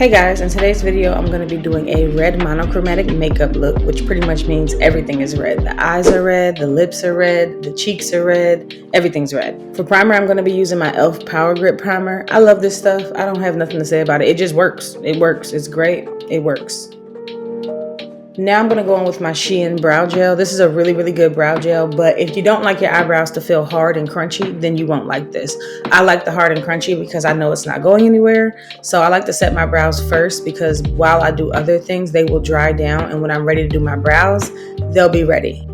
Hey guys, in today's video I'm going to be doing a red monochromatic makeup look, which pretty much means everything is red. The eyes are red, the lips are red, the cheeks are red, everything's red. For primer, I'm going to be using my e.l.f. Power Grip Primer. I love this stuff. I don't have nothing to say about it. It just works. It works. It's great. It works. Now I'm going to go in with my SHEIN brow gel. This is a really good brow gel, but if you don't like your eyebrows to feel hard and crunchy, then you won't like this. I like the hard and crunchy because I know it's not going anywhere. So I like to set my brows first because while I do other things, they will dry down. And when I'm ready to do my brows, they'll be ready.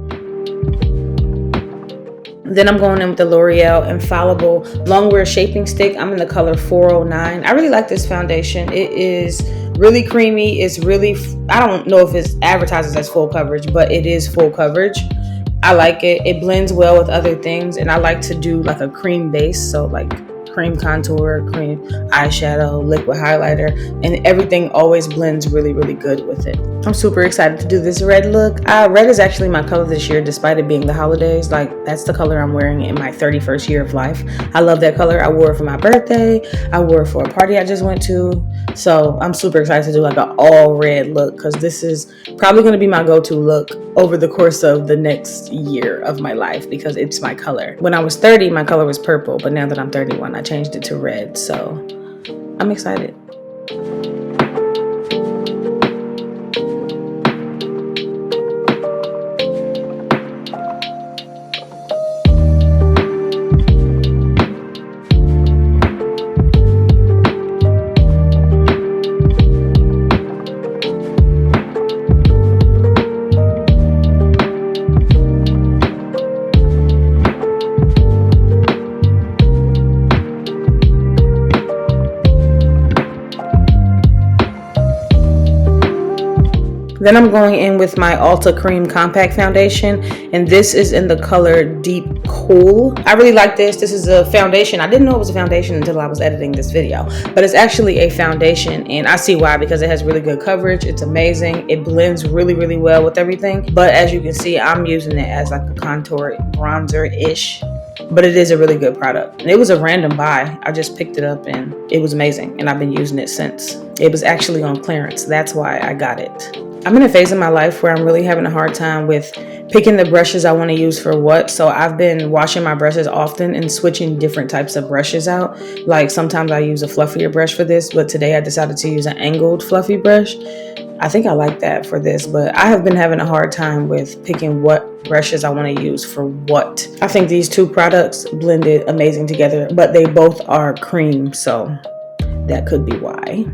Then I'm going in with the L'Oreal Infallible Longwear Shaping Stick. I'm in the color 409. I really like this foundation. It is really creamy. It's really, I don't know if it's advertised as full coverage, but it is full coverage. I like it. It blends well with other things, and I like to do like a cream base. So like cream contour, cream eyeshadow, liquid highlighter, and everything always blends really good with it. I'm super excited to do this red look. Red is actually my color this year, despite it being the holidays. Like, that's the color I'm wearing in my 31st year of life. I love that color. I wore it for my birthday. I wore it for a party I just went to. So I'm super excited to do like an all red look, because this is probably going to be my go-to look over the course of the next year of my life, because it's my color. When I was 30, my color was purple, but now that I'm 31, I changed it to red. So I'm excited. Then I'm going in with my Ulta Cream Compact Foundation, and this is in the color Deep Cool. I really like this. This is a foundation. I didn't know it was a foundation until I was editing this video, but it's actually a foundation, and I see why, because it has really good coverage. It's amazing. It blends really well with everything, but as you can see, I'm using it as like a contour bronzer-ish. But it is a really good product. And it was a random buy. I just picked it up and it was amazing. And I've been using it since. It was actually on clearance. That's why I got it. I'm in a phase in my life where I'm really having a hard time with picking the brushes I want to use for what. So I've been washing my brushes often and switching different types of brushes out. Like sometimes I use a fluffier brush for this, but today I decided to use an angled fluffy brush. I think I like that for this, but I have been having a hard time with picking what brushes I want to use for what. I think these two products blended amazing together, but they both are cream, so that could be why.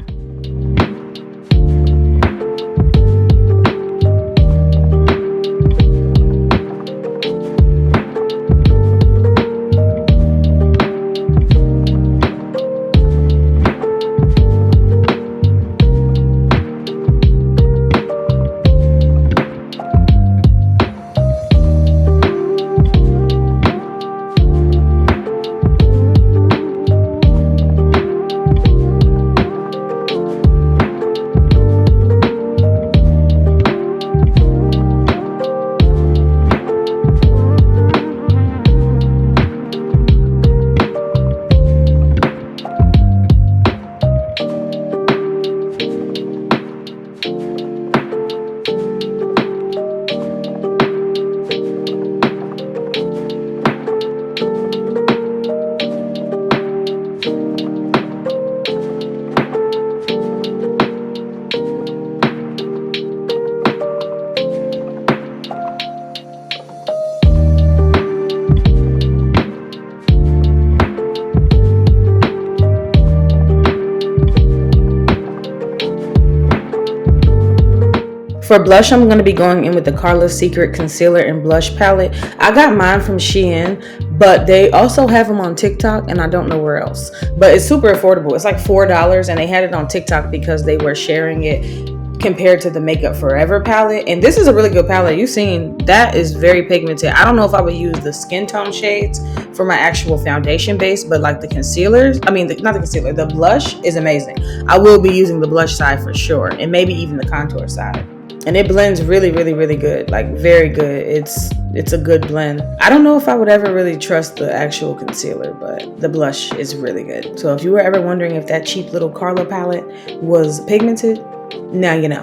For blush, I'm going to be going in with the Carla's Secret Concealer and Blush Palette. I got mine from SHEIN, but they also have them on TikTok, and I don't know where else. But it's super affordable. It's like $4, and they had it on TikTok because they were sharing it compared to the Makeup Forever palette. And this is a really good palette. You've seen that is very pigmented. I don't know if I would use the skin tone shades for my actual foundation base, but like the concealers, not the concealer, the blush is amazing. I will be using the blush side for sure, and maybe even the contour side. And it blends really, really, really good. Like very good. It's a good blend. I don't know if I would ever really trust the actual concealer, but the blush is really good. So if you were ever wondering if that cheap little Carla palette was pigmented, now you know.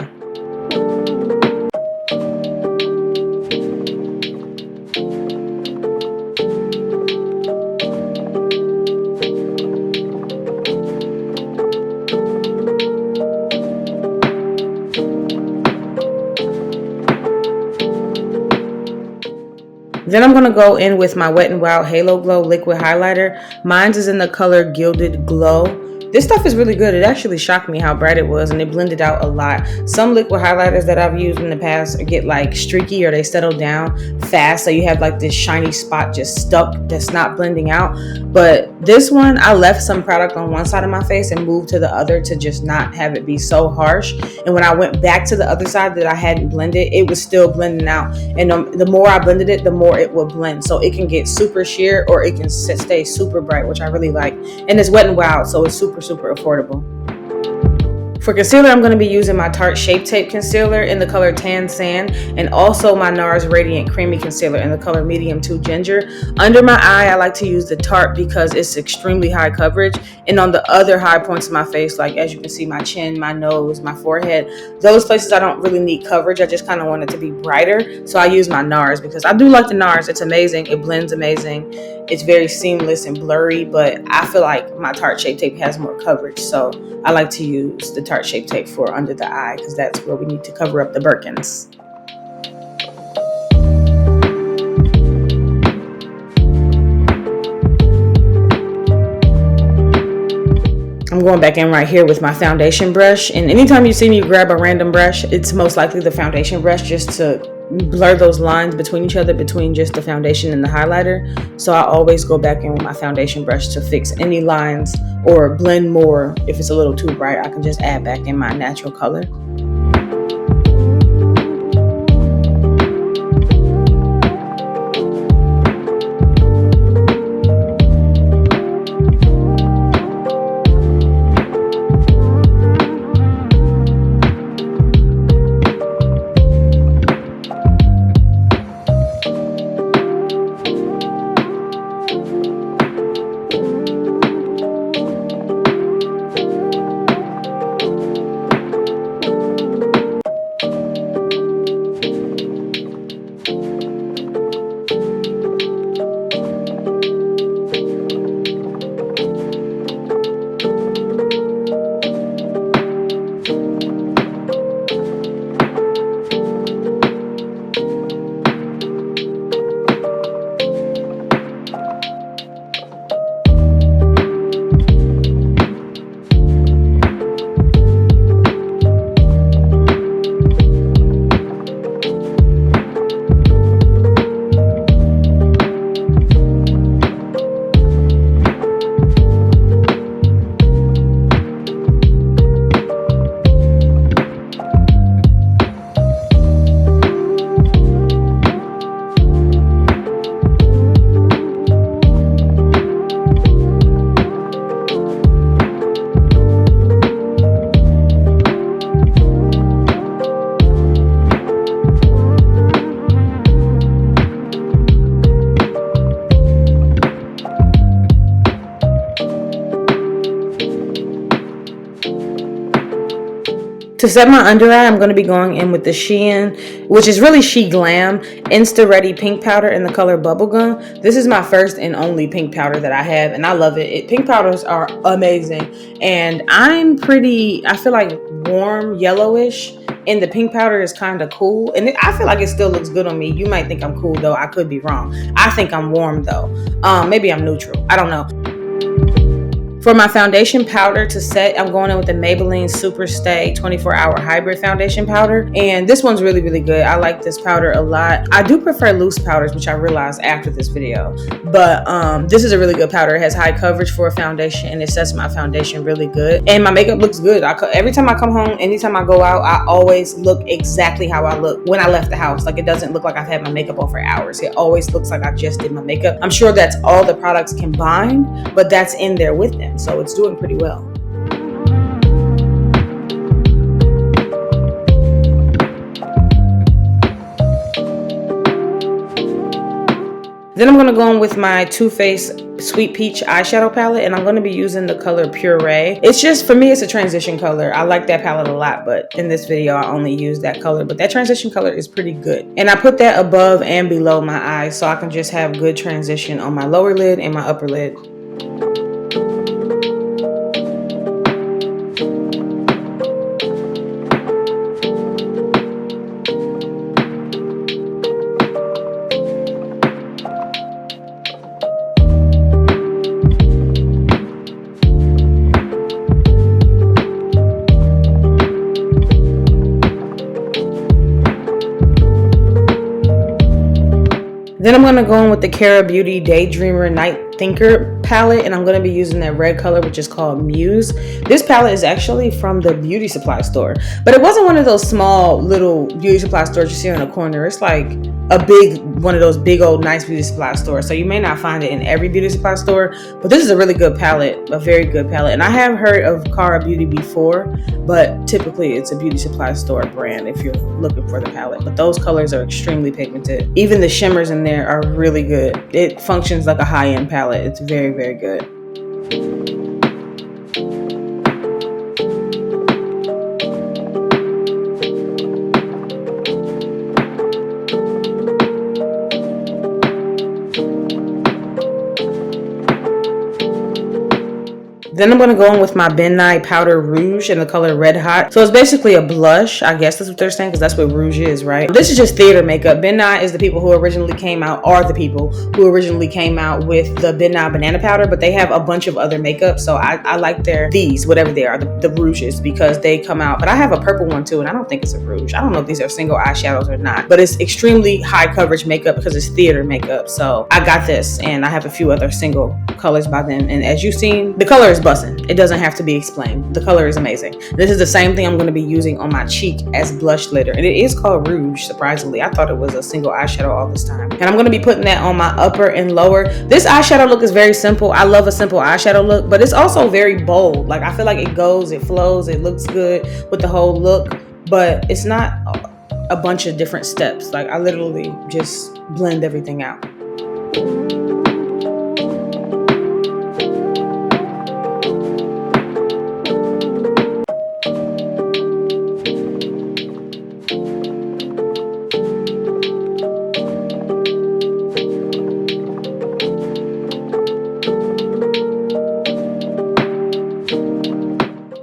Then I'm going to go in with my Wet n Wild Halo Glow Liquid Highlighter. Mine's is in the color Gilded Glow. This stuff is really good. It actually shocked me how bright it was, and it blended out a lot. Some liquid highlighters that I've used in the past get like streaky, or they settle down fast, so you have like this shiny spot just stuck that's not blending out. But this one, I left some product on one side of my face and moved to the other to just not have it be so harsh. And when I went back to the other side that I hadn't blended, it was still blending out. And the more I blended it, the more it would blend. So it can get super sheer, or it can stay super bright, which I really like. And it's Wet n Wild, so it's super affordable. For concealer, I'm going to be using my Tarte Shape Tape Concealer in the color Tan Sand, and also my NARS Radiant Creamy Concealer in the color Medium 2 Ginger. Under my eye, I like to use the Tarte because it's extremely high coverage, and on the other high points of my face, like as you can see, my chin, my nose, my forehead, those places I don't really need coverage. I just kind of want it to be brighter, so I use my NARS because I do like the NARS. It's amazing. It blends amazing. It's very seamless and blurry, but I feel like my Tarte Shape Tape has more coverage, so I like to use the Tarte Shape Tape for under the eye because that's where we need to cover up the Birkins. I'm going back in right here with my foundation brush, and anytime you see me grab a random brush, it's most likely the foundation brush, just to blur those lines between each other, between just the foundation and the highlighter. So I always go back in with my foundation brush to fix any lines or blend more. If it's a little too bright, I can just add back in my natural color. To set my under eye, I'm going to be going in with the SHEIN, which is really She Glam Insta Ready Pink Powder in the color Bubblegum. This is my first and only pink powder that I have, and I love it. Pink powders are amazing, and I feel like warm yellowish, and the pink powder is kind of cool, and I feel like it still looks good on me. You might think I'm cool, though. I could be wrong. I think I'm warm, though. Maybe I'm neutral. I don't know. For my foundation powder to set, I'm going in with the Maybelline Super Stay 24-Hour Hybrid Foundation Powder. And this one's really, really good. I like this powder a lot. I do prefer loose powders, which I realized after this video. But this is a really good powder. It has high coverage for a foundation, and it sets my foundation really good. And my makeup looks good. Every time I come home, anytime I go out, I always look exactly how I look when I left the house. Like, it doesn't look like I've had my makeup on for hours. It always looks like I just did my makeup. I'm sure that's all the products combined, but that's in there with them. So it's doing pretty well. Then I'm going to go in with my Too Faced Sweet Peach eyeshadow palette, and I'm going to be using the color Puree. It's just, for me, it's a transition color. I like that palette a lot, but in this video, I only use that color. But that transition color is pretty good. And I put that above and below my eyes so I can just have good transition on my lower lid and my upper lid. Then I'm going to go in with the Kara Beauty Daydreamer Night Thinker palette, and I'm going to be using that red color, which is called Muse. This palette is actually from the beauty supply store, but it wasn't one of those small little beauty supply stores you see on a corner. It's like a big one of those big old nice beauty supply stores, so you may not find it in every beauty supply store, but this is a really good palette, a very good palette. And I have heard of Kara Beauty before, but typically it's a beauty supply store brand if you're looking for the palette. But those colors are extremely pigmented. Even the shimmers in there are really good. It functions like a high-end palette. It's very, very good. Then I'm going to go in with my Ben Nye Powder Rouge in the color Red Hot. So it's basically a blush. I guess that's what they're saying, because that's what rouge is, right? This is just theater makeup. Ben Nye is the people who originally came out, are the people who originally came out with the Ben Nye Banana Powder, but they have a bunch of other makeup. So I like these, whatever they are, the rouges, because they come out. But I have a purple one too, and I don't think it's a rouge. I don't know if these are single eyeshadows or not, but it's extremely high coverage makeup because it's theater makeup. So I got this, and I have a few other single colors by them. And as you've seen, the color is bussin'. It doesn't have to be explained. The color is amazing. This is the same thing I'm going to be using on my cheek as blush glitter, and it is called Rouge. Surprisingly, I thought it was a single eyeshadow all this time. And I'm going to be putting that on my upper and lower. This eyeshadow look is very simple. I love a simple eyeshadow look, but it's also very bold. Like, I feel like it goes, it flows, it looks good with the whole look, but it's not a bunch of different steps. Like, I literally just blend everything out.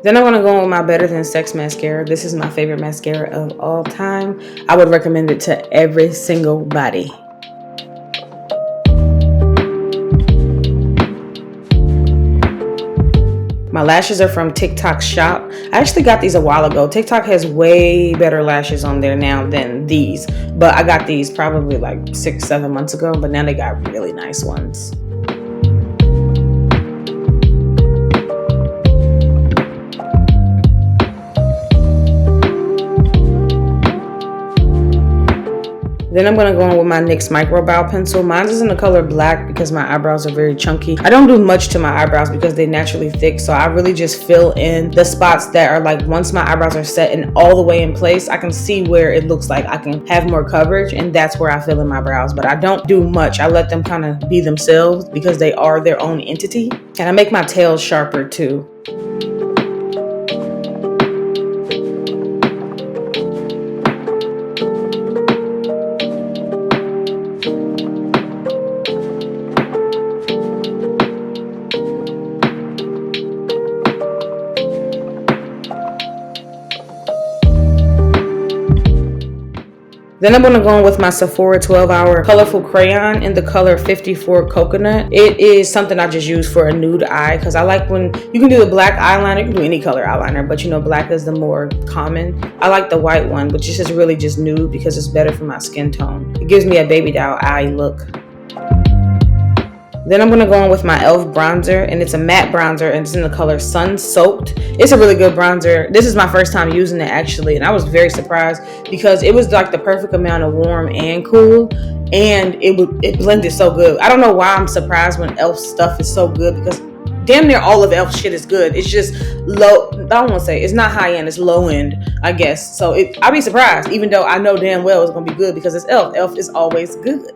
Then I'm going to go with my Better Than Sex mascara. This is my favorite mascara of all time. I would recommend it to every single body. My lashes are from TikTok Shop. I actually got these a while ago. TikTok has way better lashes on there now than these, but I got these probably like 6-7 months ago, but now they got really nice ones. Then I'm going to go in with my NYX Micro Brow Pencil. Mine is in the color black because my eyebrows are very chunky. I don't do much to my eyebrows because they're naturally thick, so I really just fill in the spots that are like, once my eyebrows are set and all the way in place, I can see where it looks like I can have more coverage, and that's where I fill in my brows. But I don't do much. I let them kind of be themselves because they are their own entity. And I make my tails sharper too. Then I'm going to go in with my Sephora 12-hour colorful crayon in the color 54 Coconut. It is something I just use for a nude eye because I like when you can do the black eyeliner. You can do any color eyeliner, but you know, black is the more common. I like the white one, which is just really just nude because it's better for my skin tone. It gives me a baby doll eye look. Then I'm going to go in with my e.l.f. bronzer, and it's a matte bronzer, and it's in the color Sun Soaked. It's a really good bronzer. This is my first time using it actually, and I was very surprised because it was like the perfect amount of warm and cool, and it blended so good. I don't know why I'm surprised when e.l.f. stuff is so good, because damn near all of e.l.f. shit is good. It's just low. I don't want to say it's not high end, it's low end, I guess. So I'd be surprised, even though I know damn well it's going to be good because it's e.l.f. e.l.f. is always good.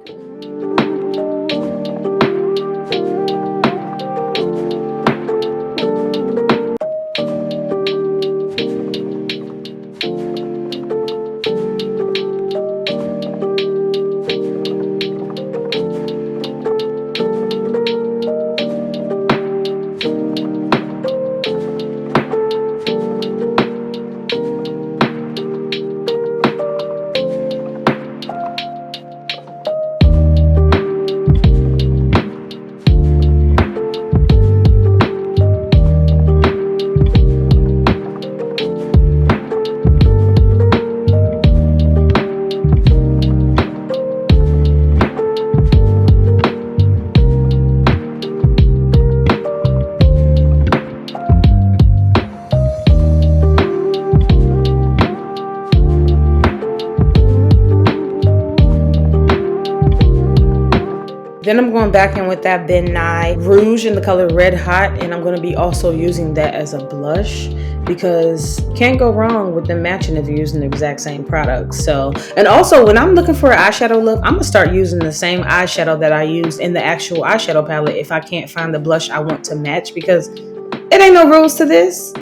Then I'm going back in with that Ben Nye rouge in the color Red Hot, and I'm going to be also using that as a blush because can't go wrong with them matching if you're using the exact same product. So, and also when I'm looking for an eyeshadow look, I'm gonna start using the same eyeshadow that I used in the actual eyeshadow palette if I can't find the blush I want to match, because it ain't no rules to this.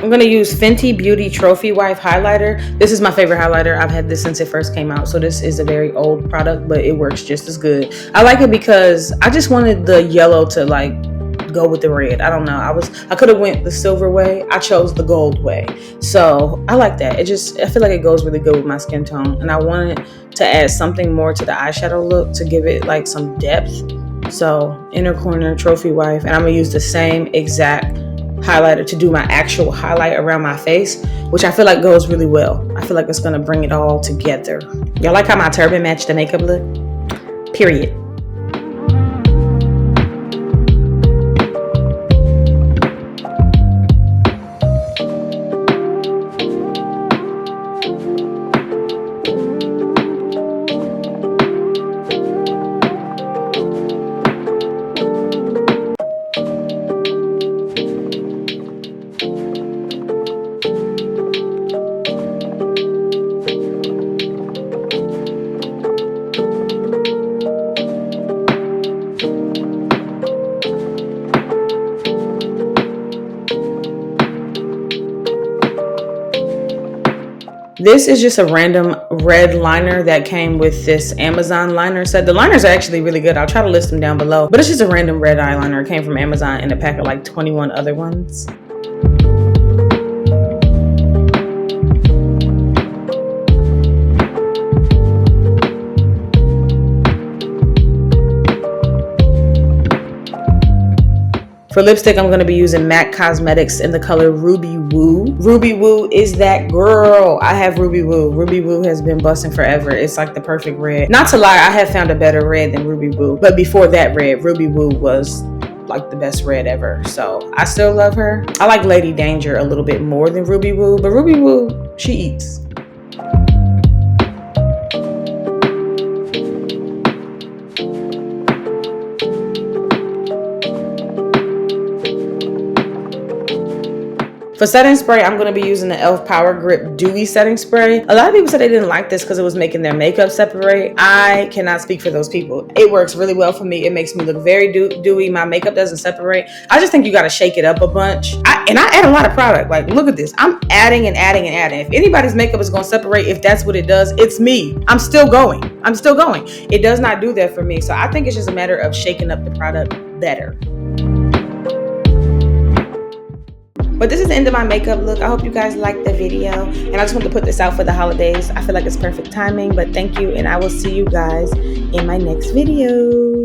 I'm going to use Fenty Beauty Trophy Wife highlighter. This is my favorite highlighter. I've had this since it first came out. So this is a very old product, but it works just as good. I like it because I just wanted the yellow to like go with the red. I don't know. I could have went the silver way. I chose the gold way. So I like that. I feel like it goes really good with my skin tone. And I wanted to add something more to the eyeshadow look to give it like some depth. So inner corner Trophy Wife. And I'm going to use the same exact highlighter to do my actual highlight around my face, which I feel like goes really well. I feel like it's gonna bring it all together. Y'all like how my turban matched the makeup look? Period. This is just a random red liner that came with this Amazon liner set. The liners are actually really good. I'll try to list them down below. But it's just a random red eyeliner. It came from Amazon in a pack of like 21 other ones. For lipstick, I'm going to be using MAC Cosmetics in the color Ruby Woo. Ruby Woo is that girl. I have Ruby Woo. Ruby Woo has been busting forever. It's like the perfect red. Not to lie, I have found a better red than Ruby Woo. But before that red, Ruby Woo was like the best red ever. So I still love her. I like Lady Danger a little bit more than Ruby Woo. But Ruby Woo, she eats. For setting spray, I'm going to be using the e.l.f. Power Grip Dewy Setting Spray. A lot of people said they didn't like this because it was making their makeup separate. I cannot speak for those people. It works really well for me. It makes me look very dewy. My makeup doesn't separate. I just think you got to shake it up a bunch. And I add a lot of product. Like, look at this. I'm adding and adding and adding. If anybody's makeup is going to separate, if that's what it does, it's me. I'm still going. It does not do that for me. So I think it's just a matter of shaking up the product better. But this is the end of my makeup look. I hope you guys liked the video. And I just want to put this out for the holidays. I feel like it's perfect timing. But thank you. And I will see you guys in my next video.